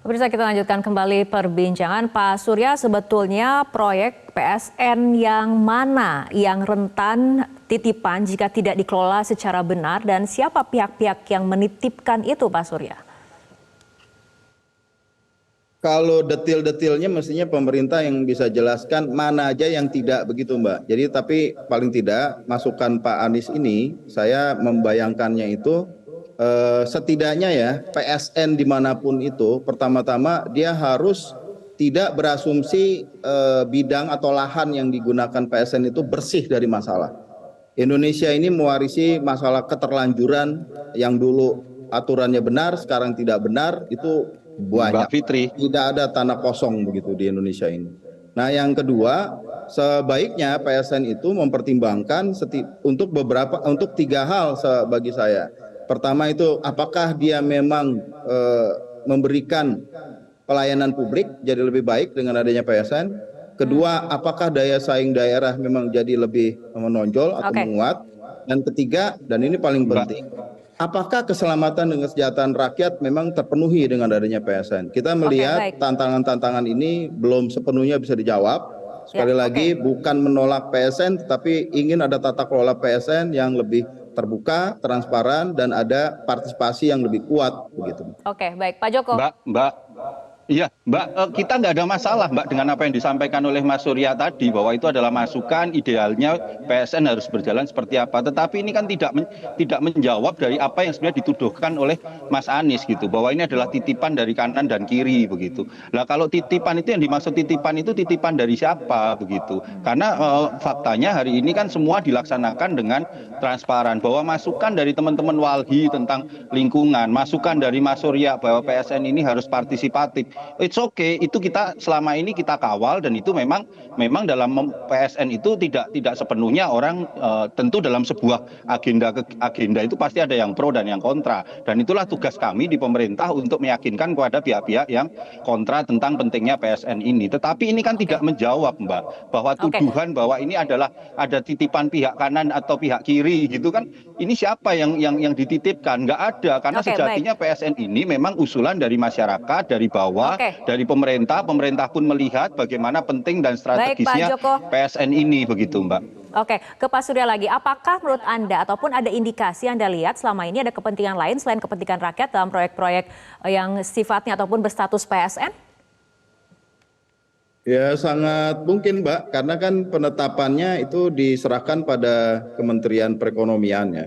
Pemirsa, kita lanjutkan kembali perbincangan. Pak Surya, sebetulnya proyek PSN yang mana yang rentan titipan jika tidak dikelola secara benar, dan siapa pihak-pihak yang menitipkan itu, Pak Surya? Kalau detil-detilnya mestinya pemerintah yang bisa jelaskan mana aja yang tidak begitu, Mbak. Jadi tapi paling tidak masukan Pak Anies ini, saya membayangkannya itu setidaknya ya PSN dimanapun itu, pertama-tama dia harus tidak berasumsi bidang atau lahan yang digunakan PSN itu bersih dari masalah. Indonesia ini mewarisi masalah keterlanjuran yang dulu aturannya benar, sekarang tidak benar, itu banyak. Mbak Fitri. Tidak ada tanah kosong begitu di Indonesia ini. Nah, yang kedua, sebaiknya PSN itu mempertimbangkan untuk tiga hal bagi saya. Pertama itu, apakah dia memang memberikan pelayanan publik jadi lebih baik dengan adanya PSN. Kedua, apakah daya saing daerah memang jadi lebih menonjol atau menguat. Dan ketiga, dan ini paling penting, apakah keselamatan dan kesejahteraan rakyat memang terpenuhi dengan adanya PSN. Kita melihat tantangan-tantangan ini belum sepenuhnya bisa dijawab. Sekali lagi, bukan menolak PSN, tetapi ingin ada tata kelola PSN yang lebih terbuka, transparan, dan ada partisipasi yang lebih kuat begitu. Oke, baik, Pak Joko. Iya, Mbak, kita nggak ada masalah, Mbak, dengan apa yang disampaikan oleh Mas Surya tadi, bahwa itu adalah masukan, idealnya PSN harus berjalan seperti apa. Tetapi ini kan tidak menjawab dari apa yang sebenarnya dituduhkan oleh Mas Anies gitu, bahwa ini adalah titipan dari kanan dan kiri begitu. Nah, kalau titipan itu yang dimaksud titipan itu titipan dari siapa begitu? Karena faktanya hari ini kan semua dilaksanakan dengan transparan, bahwa masukan dari teman-teman Walhi tentang lingkungan, masukan dari Mas Surya bahwa PSN ini harus partisipatif. It's okay, itu kita selama ini kita kawal, dan itu memang dalam PSN itu tidak sepenuhnya orang tentu dalam sebuah agenda itu pasti ada yang pro dan yang kontra, dan itulah tugas kami di pemerintah untuk meyakinkan kepada pihak-pihak yang kontra tentang pentingnya PSN ini. Tetapi ini kan tidak menjawab, Mbak, bahwa tuduhan bahwa ini adalah ada titipan pihak kanan atau pihak kiri gitu kan, ini siapa yang dititipkan? Nggak ada, karena sejatinya PSN ini memang usulan dari masyarakat, dari bawah, dari pemerintah pun melihat bagaimana penting dan strategisnya PSN ini begitu, Mbak. Oke, ke Pak Surya lagi. Apakah menurut Anda ataupun ada indikasi Anda lihat selama ini ada kepentingan lain selain kepentingan rakyat dalam proyek-proyek yang sifatnya ataupun berstatus PSN? Ya, sangat mungkin, Mbak, karena kan penetapannya itu diserahkan pada Kementerian Perekonomian ya.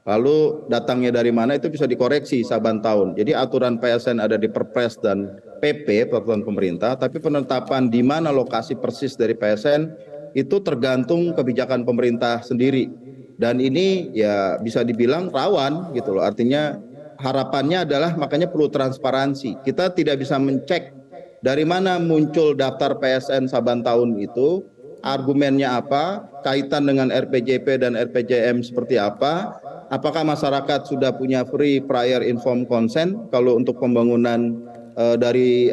Lalu datangnya dari mana itu bisa dikoreksi saban tahun. Jadi aturan PSN ada di Perpres dan PP, peraturan pemerintah, tapi penetapan di mana lokasi persis dari PSN itu tergantung kebijakan pemerintah sendiri. Dan ini ya bisa dibilang rawan gitu loh. Artinya harapannya adalah makanya perlu transparansi. Kita tidak bisa mencek dari mana muncul daftar PSN saban tahun itu, argumennya apa, kaitan dengan RPJP dan RPJM seperti apa, apakah masyarakat sudah punya free prior informed consent. Kalau untuk pembangunan dari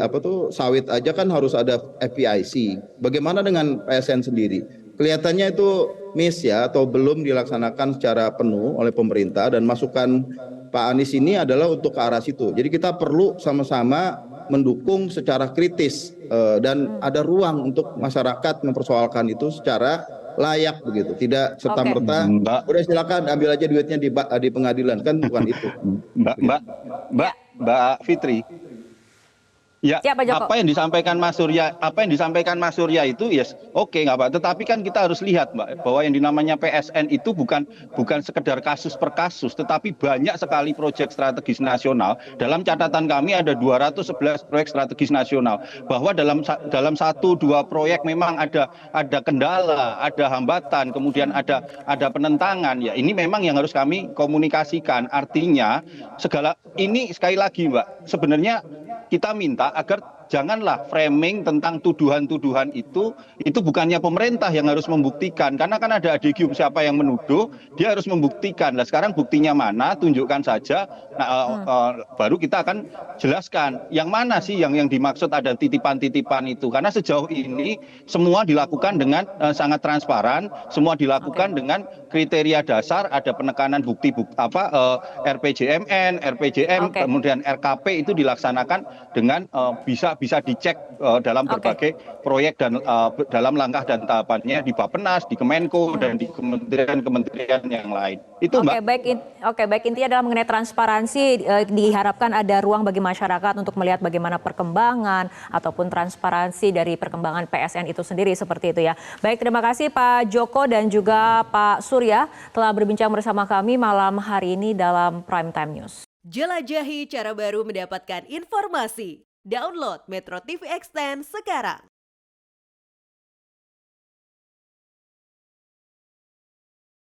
sawit aja kan harus ada FPIC. Bagaimana dengan PSN sendiri? Kelihatannya itu miss ya, atau belum dilaksanakan secara penuh oleh pemerintah, dan masukan Pak Anies ini adalah untuk ke arah situ. Jadi kita perlu sama-sama mendukung secara kritis, dan ada ruang untuk masyarakat mempersoalkan itu secara layak begitu, tidak serta merta udah silakan ambil aja duitnya di pengadilan, kan bukan itu. Mbak Fitri. Ya, apa yang disampaikan Mas Surya itu yes, oke, nggak Pak. Tetapi kan kita harus lihat, Mbak, bahwa yang dinamanya PSN itu bukan sekedar kasus per kasus, tetapi banyak sekali proyek strategis nasional. Dalam catatan kami ada 211 proyek strategis nasional. Bahwa dalam 1-2 proyek memang ada kendala, ada hambatan, kemudian ada penentangan. Ya, ini memang yang harus kami komunikasikan. Artinya segala ini sekali lagi, Mbak, sebenarnya kita minta agar janganlah framing tentang tuduhan-tuduhan itu bukannya pemerintah yang harus membuktikan, karena kan ada adigium siapa yang menuduh, dia harus membuktikan. Nah sekarang buktinya mana, tunjukkan saja, baru kita akan jelaskan yang mana sih yang dimaksud ada titipan-titipan itu, karena sejauh ini semua dilakukan dengan sangat transparan, semua dilakukan dengan kriteria dasar, ada penekanan bukti RPJMN, RPJM, kemudian RKP itu dilaksanakan dengan bisa dicek dalam berbagai proyek dan dalam langkah dan tahapannya di Bappenas, di Kemenko, dan di kementerian-kementerian yang lain. Itu Mbak. Baik, intinya adalah mengenai transparansi, diharapkan ada ruang bagi masyarakat untuk melihat bagaimana perkembangan ataupun transparansi dari perkembangan PSN itu sendiri, seperti itu ya. Baik, terima kasih Pak Joko dan juga Pak Surya telah berbincang bersama kami malam hari ini dalam Prime Time News. Jelajahi cara baru mendapatkan informasi. Download Metro TV Extend sekarang.